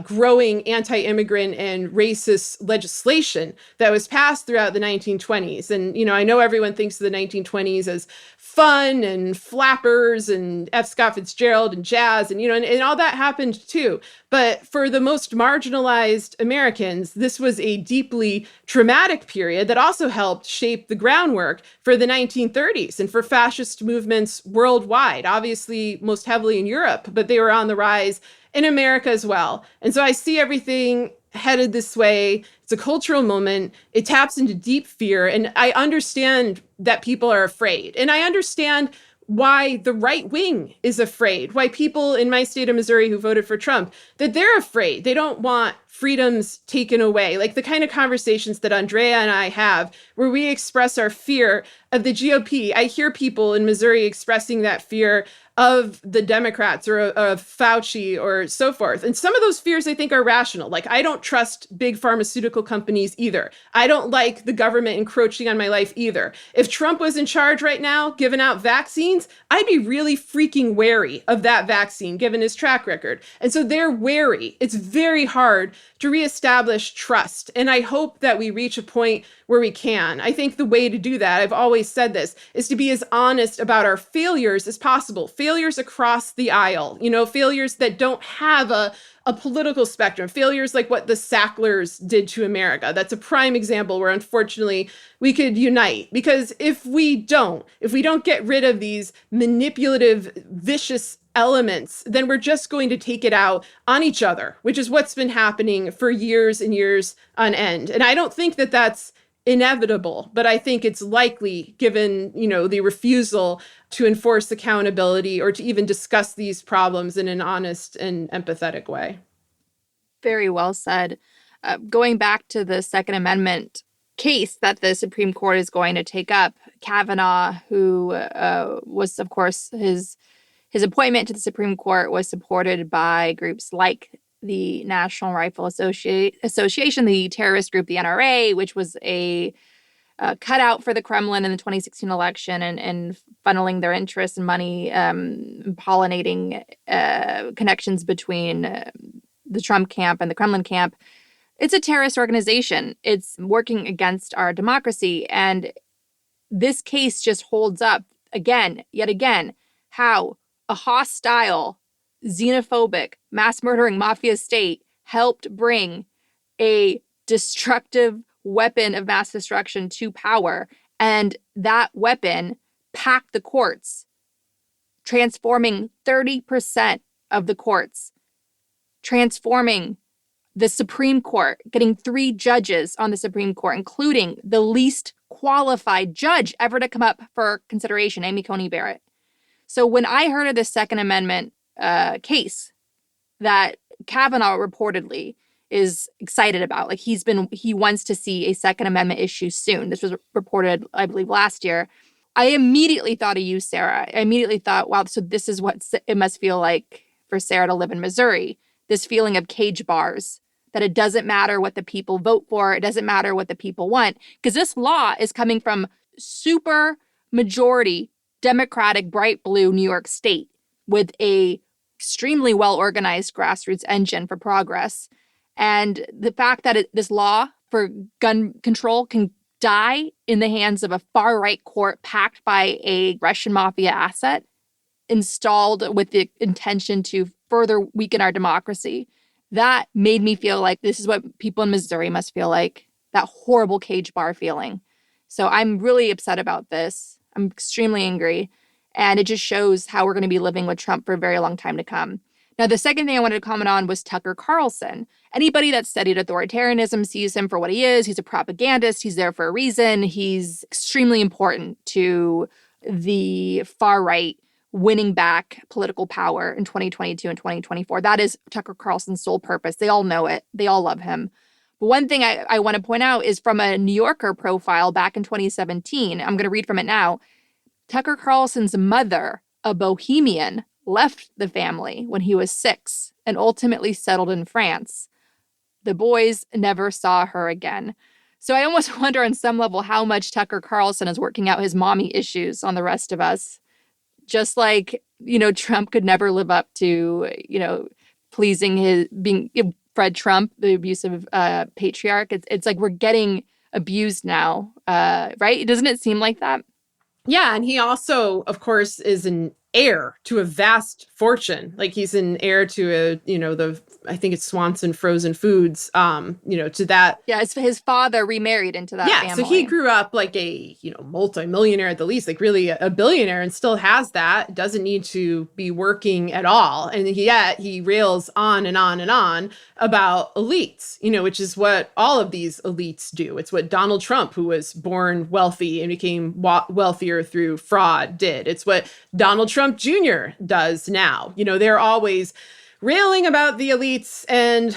growing anti-immigrant and racist legislation that was passed throughout the 1920s. And, I know everyone thinks of the 1920s as fun and flappers and F. Scott Fitzgerald and jazz and, and all that happened too. But for the most marginalized Americans, this was a deeply traumatic period that also helped shape the groundwork for the 1930s and for fascist movements worldwide, obviously most heavily in Europe, but they were on the rise in America as well. And so I see everything headed this way. It's a cultural moment. It taps into deep fear. And I understand that people are afraid. And I understand why the right wing is afraid, why people in my state of Missouri who voted for Trump, that they're afraid. They don't want freedoms taken away. Like the kind of conversations that Andrea and I have where we express our fear of the GOP. I hear people in Missouri expressing that fear of the Democrats or of Fauci or so forth. And some of those fears I think are rational. Like I don't trust big pharmaceutical companies either. I don't like the government encroaching on my life either. If Trump was in charge right now, giving out vaccines, I'd be really freaking wary of that vaccine given his track record. And so they're wary. It's very hard to reestablish trust. And I hope that we reach a point where we can. I think the way to do that, I've always said this, is to be as honest about our failures as possible. Failures across the aisle, failures that don't have a political spectrum, failures like what the Sacklers did to America. That's a prime example where unfortunately we could unite, because if we don't get rid of these manipulative, vicious elements, then we're just going to take it out on each other, which is what's been happening for years and years on end. And I don't think that that's inevitable, but I think it's likely given, the refusal to enforce accountability or to even discuss these problems in an honest and empathetic way. Very well said. Going back to the Second Amendment case that the Supreme Court is going to take up, Kavanaugh, who was, of course, his appointment to the Supreme Court was supported by groups like the National Rifle Association, the terrorist group, the NRA, which was a cutout for the Kremlin in the 2016 election and funneling their interests and money, pollinating connections between the Trump camp and the Kremlin camp. It's a terrorist organization. It's working against our democracy. And this case just holds up again, yet again, how a hostile, xenophobic, mass murdering mafia state helped bring a destructive weapon of mass destruction to power. And that weapon packed the courts, transforming 30% of the courts, transforming the Supreme Court, getting 3 judges on the Supreme Court, including the least qualified judge ever to come up for consideration, Amy Coney Barrett. So when I heard of this Second Amendment case that Kavanaugh reportedly is excited about, like he wants to see a Second Amendment issue soon. This was reported, I believe, last year. I immediately thought of you, Sarah. I immediately thought, wow, so this is what it must feel like for Sarah to live in Missouri. This feeling of cage bars, that it doesn't matter what the people vote for. It doesn't matter what the people want. Because this law is coming from super majority Democratic, bright blue New York State with a extremely well-organized grassroots engine for progress. And the fact that this law for gun control can die in the hands of a far-right court packed by a Russian mafia asset installed with the intention to further weaken our democracy, that made me feel like this is what people in Missouri must feel like, that horrible cage bar feeling. So I'm really upset about this. I'm extremely angry. And it just shows how we're going to be living with Trump for a very long time to come. Now, the second thing I wanted to comment on was Tucker Carlson. Anybody that studied authoritarianism sees him for what he is. He's a propagandist. He's there for a reason. He's extremely important to the far right winning back political power in 2022 and 2024. That is Tucker Carlson's sole purpose. They all know it. They all love him. But one thing I want to point out is from a New Yorker profile back in 2017. I'm going to read from it now. Tucker Carlson's mother, a bohemian, left the family when he was 6 and ultimately settled in France. The boys never saw her again. So I almost wonder on some level how much Tucker Carlson is working out his mommy issues on the rest of us. Just like, Trump could never live up to, pleasing Fred Trump, the abusive patriarch. It's like we're getting abused now, right? Doesn't it seem like that? Yeah, and he also, of course, is an heir to a vast fortune. Like he's an heir to I think it's Swanson Frozen Foods, to that. Yeah, his father remarried into that family. So he grew up like a, multimillionaire at the least, like really a billionaire, and still has that, doesn't need to be working at all. And yet he rails on and on and on about elites, which is what all of these elites do. It's what Donald Trump, who was born wealthy and became wealthier through fraud, did. It's what Donald Trump Jr. does now. They're always railing about the elites and,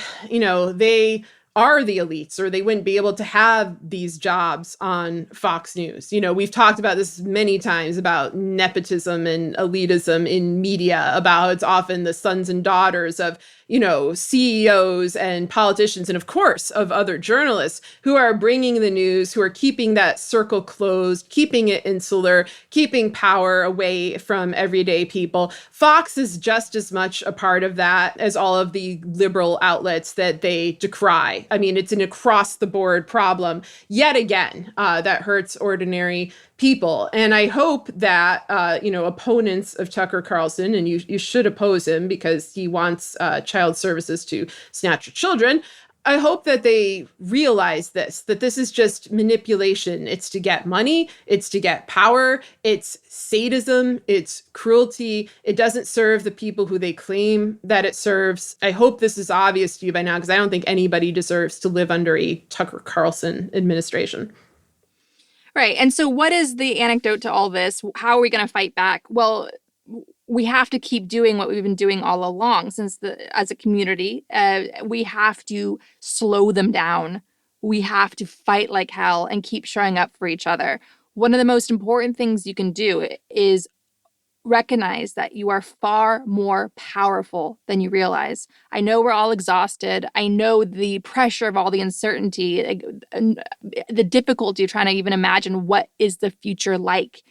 they are the elites or they wouldn't be able to have these jobs on Fox News. We've talked about this many times about nepotism and elitism in media, about it's often the sons and daughters of, CEOs and politicians and, of course, of other journalists who are bringing the news, who are keeping that circle closed, keeping it insular, keeping power away from everyday people. Fox is just as much a part of that as all of the liberal outlets that they decry. I mean, it's an across-the-board problem, yet again, that hurts ordinary people. And I hope that, opponents of Tucker Carlson, and you should oppose him because he wants child services to snatch your children. I hope that they realize that this is just manipulation. It's to get money. It's to get power. It's sadism. It's cruelty. It doesn't serve the people who they claim that it serves. I hope this is obvious to you by now, because I don't think anybody deserves to live under a Tucker Carlson administration. Right. And so what is the antidote to all this? How are we going to fight back? Well, we have to keep doing what we've been doing all along as a community. We have to slow them down. We have to fight like hell and keep showing up for each other. One of the most important things you can do is recognize that you are far more powerful than you realize. I know we're all exhausted. I know the pressure of all the uncertainty, the difficulty of trying to even imagine what is the future like.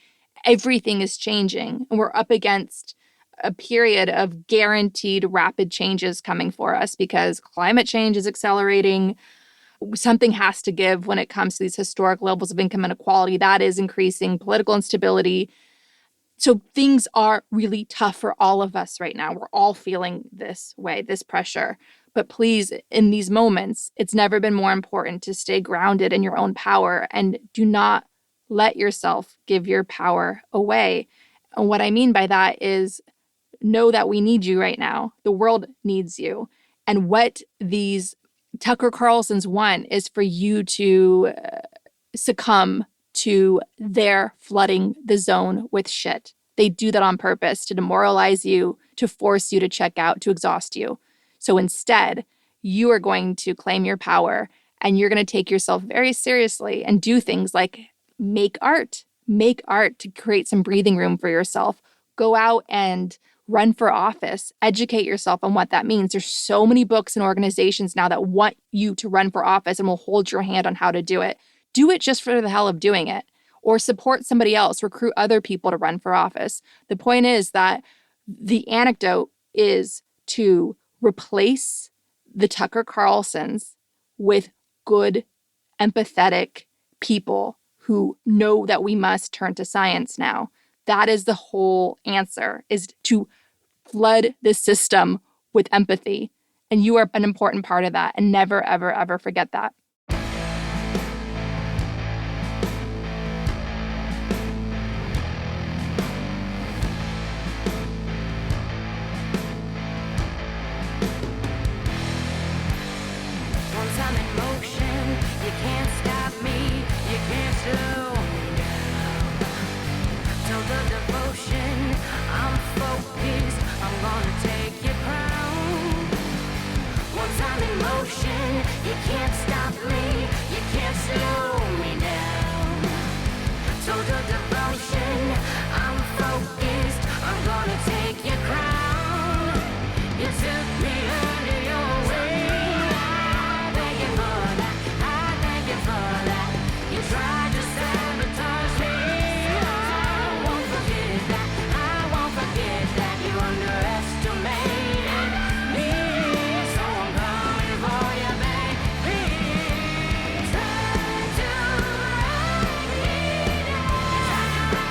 Everything is changing, and we're up against a period of guaranteed rapid changes coming for us because climate change is accelerating. Something has to give when it comes to these historic levels of income inequality. That is increasing political instability. So things are really tough for all of us right now. We're all feeling this way, this pressure. But please, in these moments, it's never been more important to stay grounded in your own power and do not let yourself give your power away. And what I mean by that is know that we need you right now. The world needs you. And what these Tucker Carlsons want is for you to succumb to their flooding the zone with shit. They do that on purpose to demoralize you, to force you to check out, to exhaust you. So instead, you are going to claim your power and you're going to take yourself very seriously and do things like make art to create some breathing room for yourself. Go out and run for office, educate yourself on what that means. There's so many books and organizations now that want you to run for office and will hold your hand on how to do it. Do it just for the hell of doing it, or support somebody else, recruit other people to run for office. The point is that the anecdote is to replace the Tucker Carlsons with good, empathetic people who know that we must turn to science now. That is the whole answer, is to flood the system with empathy. And you are an important part of that. And never, ever, ever forget that. Once I'm in motion, you can't stop me, you can't slow me down. Total devotion, I'm focused, I'm gonna take your crown. Once I'm in motion, you can't stop me, you can't slow me down. Total devotion, I'm focused, I'm gonna take your crown. You took me under your wing, I thank you for that, I thank you for that. You tried to sabotage me, I won't forget that, I won't forget that. You underestimated me, so I'm coming for you, baby. Try to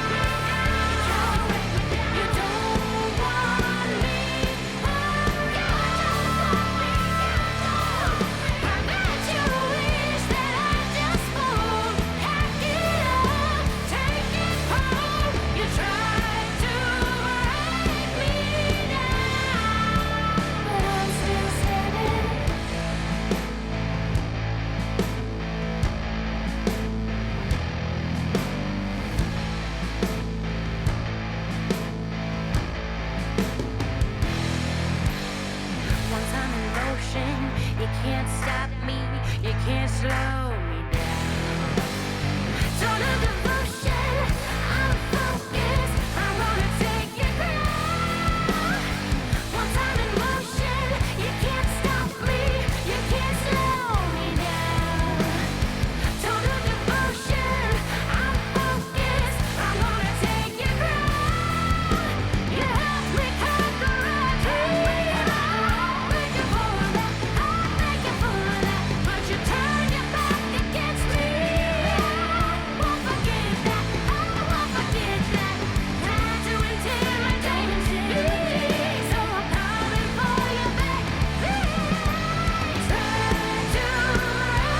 break me down. You don't want me, I bet you wish that I just would pack it up, take it home. You tried to break me down, but I'm still standing. Once I'm in motion, you can't stop me, you can't slow me down. Total devotion, I'm focused, I'm gonna take your crown. Once I'm in motion, you can't stop me, you can't slow me down. Total devotion, I'm focused, I'm gonna take your crown. You helped me conquer a dream. Thank you for that, I thank you for that. But you turned your back against me. I won't forget that, I won't forget that. Tried to intimidate me, so I'm coming for you, baby. Tried to break me down.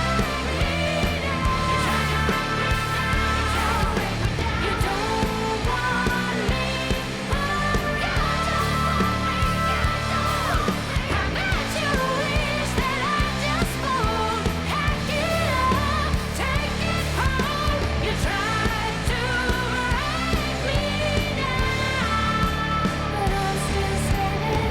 You don't want me, I bet you wish that I just would pack it up, take it home. You tried to break me down, but I'm still standing.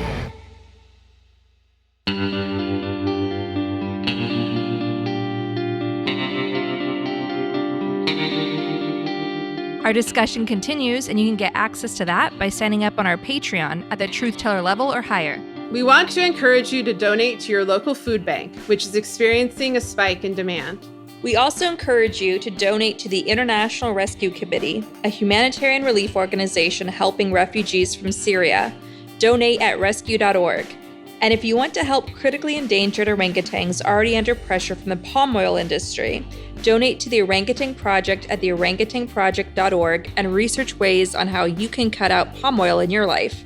Our discussion continues, and you can get access to that by signing up on our Patreon at the Truth Teller level or higher. We want to encourage you to donate to your local food bank, which is experiencing a spike in demand. We also encourage you to donate to the International Rescue Committee, a humanitarian relief organization helping refugees from Syria. Donate at rescue.org. And if you want to help critically endangered orangutans already under pressure from the palm oil industry, donate to the Orangutan Project at theorangutanproject.org and research ways on how you can cut out palm oil in your life.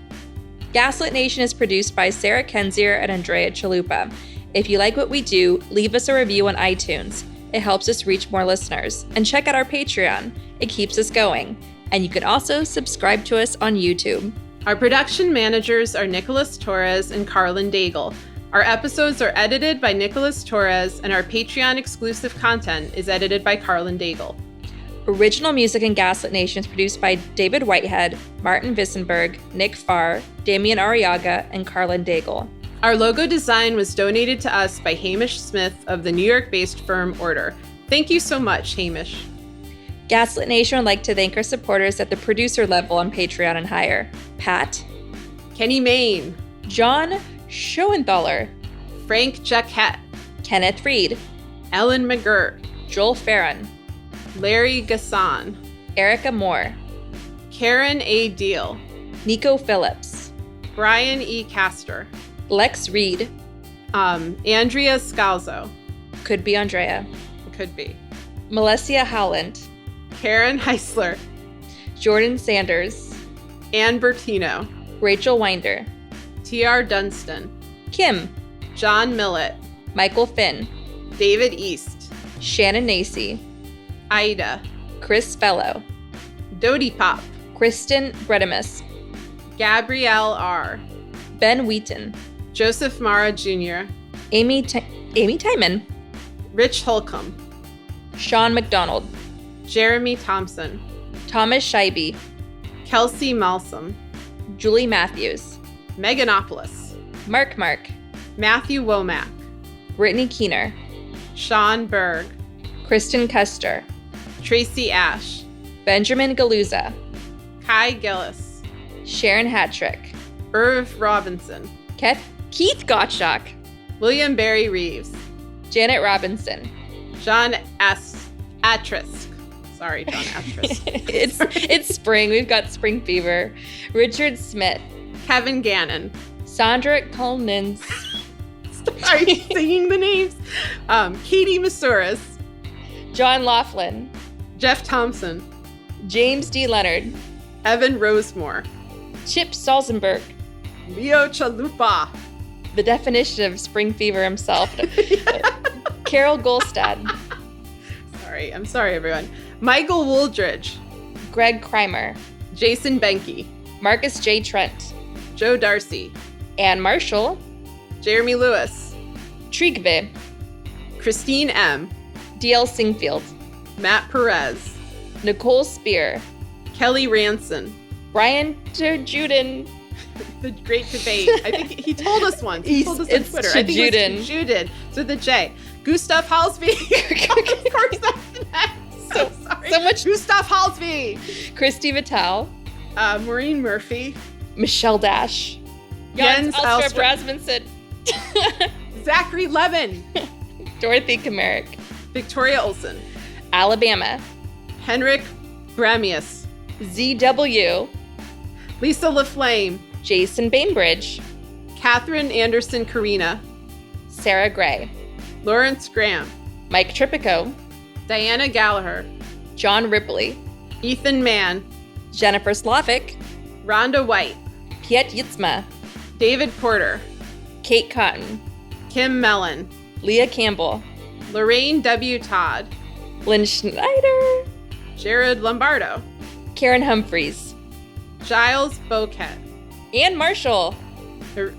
Gaslit Nation is produced by Sarah Kenzier and Andrea Chalupa. If you like what we do, leave us a review on iTunes. It helps us reach more listeners. And check out our Patreon. It keeps us going. And you can also subscribe to us on YouTube. Our production managers are Nicholas Torres and Carlin Daigle. Our episodes are edited by Nicholas Torres, and our Patreon exclusive content is edited by Carlin Daigle. Original music in Gaslit Nation is produced by David Whitehead, Martin Vissenberg, Nick Farr, Damian Arriaga, and Carlin Daigle. Our logo design was donated to us by Hamish Smith of the New York-based firm Order. Thank you so much, Hamish. Gaslit Nation would like to thank our supporters at the producer level on Patreon and higher. Pat, Kenny Main, John Schoenthaler, Frank Jacquette, Kenneth Reed, Ellen McGirt, Joel Farron, Larry Gasson, Erica Moore, Karen A. Deal, Nico Phillips, Brian E. Castor, Lex Reed, Andrea Scalzo, could be Andrea, could be, Melissa Howland, Karen Heisler, Jordan Sanders, Ann Bertino, Rachel Winder, T.R. Dunstan, Kim, John Millett, Michael Finn, David East, Shannon Nacy, Ida, Chris Fellow, Dodie Pop, Kristen Bredimus, Gabrielle R., Ben Wheaton, Joseph Mara Jr., Amy Timon, Rich Holcomb, Sean McDonald, Jeremy Thompson, Thomas Scheibe, Kelsey Malsom, Julie Matthews, Meganopolis, Mark, Matthew Womack, Brittany Keener, Sean Berg, Kristen Custer, Tracy Ash, Benjamin Galuza, Kai Gillis, Sharon Hattrick, Irv Robinson, Keith Gottschalk, William Barry Reeves, Janet Robinson. John Atrisk. Sorry, John Atrisk. It's spring. We've got spring fever. Richard Smith, Kevin Gannon. Sandra Collins, Are you singing the names? Katie Masouras, John Laughlin, Jeff Thompson, James D. Leonard, Evan Rosemore, Chip Salzenberg, Leo Chalupa, the definition of spring fever himself, Carol Golstad, I'm sorry, everyone. Michael Wooldridge, Greg Kreimer, Jason Benke, Marcus J. Trent, Joe Darcy, Ann Marshall, Jeremy Lewis, Trigve, Christine M., D.L. Singfield, Matt Perez, Nicole Spear, Kelly Ranson, Brian Juden, The Great Debate. I think he told us once. He told us on It's Twitter. I think it Juden. was Juden. It's with a J. Gustav Halsby. Of course, that's next. So sorry. so much- Gustav Halsby. Christy Vitale, Maureen Murphy. Michelle Dash, Jens Alstrup Alstrup. Rasmussen, Zachary Levin. Dorothy Kamerick, Victoria Olsen. Alabama, Henrik Gramius. ZW, Lisa LaFlame. Jason Bainbridge, Catherine Anderson Carina. Sarah Gray, Lawrence Graham. Mike Tripico, Diana Gallagher. John Ripley, Ethan Mann. Jennifer Slavic, Rhonda White. Piet Yitzma, David Porter. Kate Cotton, Kim Mellon. Leah Campbell, Lorraine W. Todd. Lynn Schneider, Jared Lombardo. Karen Humphreys, Giles Boquet. Ann Marshall,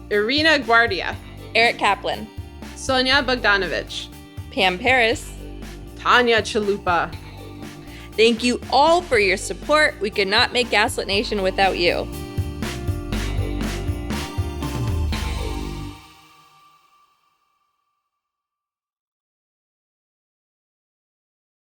Irina Guardia. Eric Kaplan, Sonia Bogdanovich. Pam Paris. Tanya Chalupa. Thank you all for your support. We could not make Gaslit Nation without you.